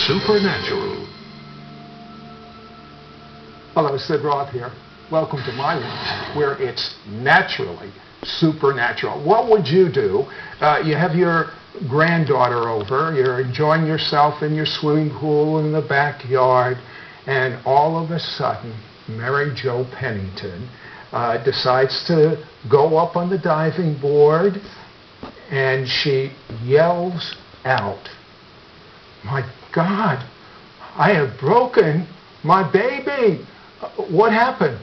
supernatural. Hello, Sid Roth here. Welcome to my world, where it's naturally supernatural. What would you do? You have your granddaughter over, you're enjoying yourself in your swimming pool in the backyard, and all of a sudden, Mary Jo Pennington decides to go up on the diving board, and she yells out, "My God, I have broken my baby." What happened?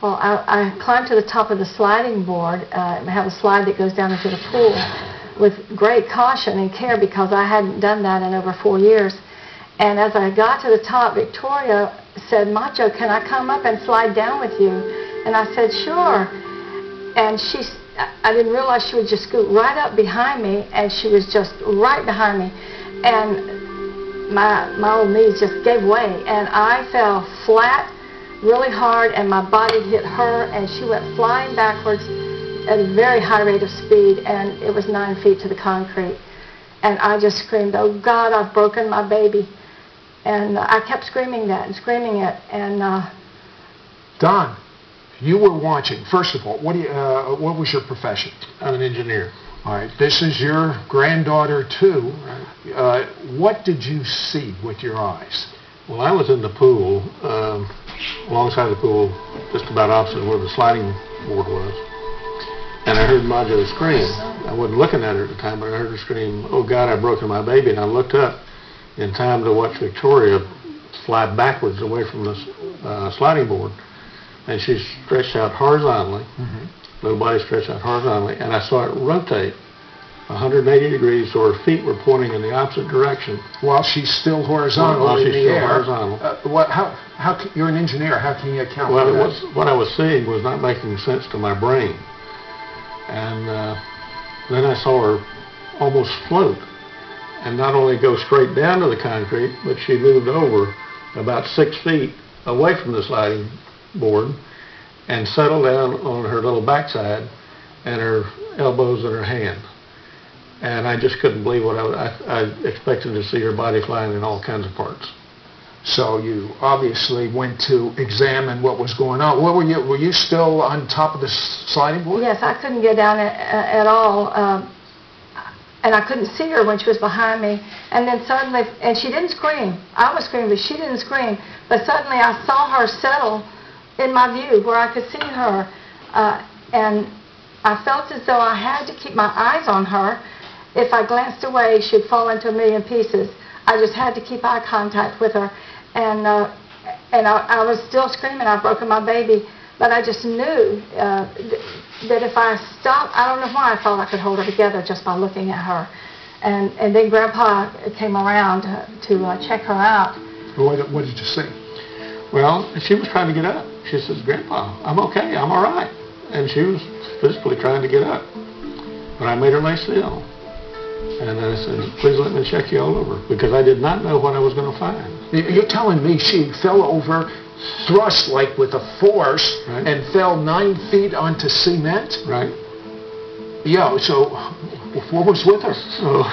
Well, I climbed to the top of the sliding board. I have a slide that goes down into the pool with great caution and care because I hadn't done that in over 4 years. And as I got to the top, Victoria said, "Macho, can I come up and slide down with you?" And I said, "Sure." And I didn't realize she would just scoot right up behind me, and she was just right behind me. And my old knees just gave way, and I fell flat really hard, and my body hit her, and she went flying backwards at a very high rate of speed, and it was 9 feet to the concrete. And I just screamed, "Oh God, I've broken my baby." And I kept screaming that and screaming it. And Don, you were watching. First of all, what was your profession? I'm an engineer. All right, this is your granddaughter too. What did you see with your eyes? Well, I was in the pool, alongside the pool, just about opposite where the sliding board was. And I heard Majo scream. I wasn't looking at her at the time, but I heard her scream, "Oh God, I've broken my baby." And I looked up in time to watch Victoria fly backwards away from the sliding board. And she stretched out horizontally. Little body stretched out horizontally, and I saw it rotate 180 degrees, so her feet were pointing in the opposite direction. While she's still horizontal While in she's the still air. horizontal. You're an engineer. How can you account Well, for that? what I was seeing was not making sense to my brain. And then I saw her almost float, and not only go straight down to the concrete, but she moved over about 6 feet away from the sliding board and settled down on her little backside and her elbows in her hand. And I just couldn't believe what I expected to see her body flying in all kinds of parts. So you obviously went to examine what was going on. Were you still on top of the sliding board? yes, I couldn't get down at all. And I couldn't see her when she was behind me. And then suddenly, and she didn't scream. I was screaming, but she didn't scream. But suddenly I saw her settle in my view where I could see her. And I felt as though I had to keep my eyes on her. If I glanced away, she'd fall into a million pieces. I just had to keep eye contact with her. And I was still screaming, "I've broken my baby." But I just knew that if I stopped, I don't know why I thought I could hold her together just by looking at her. And then Grandpa came around to check her out. What did you see? Well, she was trying to get up. She says, "Grandpa, I'm okay, I'm all right." And she was physically trying to get up. But I made her lay still. And then I said, "Please let me check you all over," because I did not know what I was going to find. You're telling me she fell over, thrust like with a force, Right. and fell 9 feet onto cement? Right. Yeah, so what was with her? So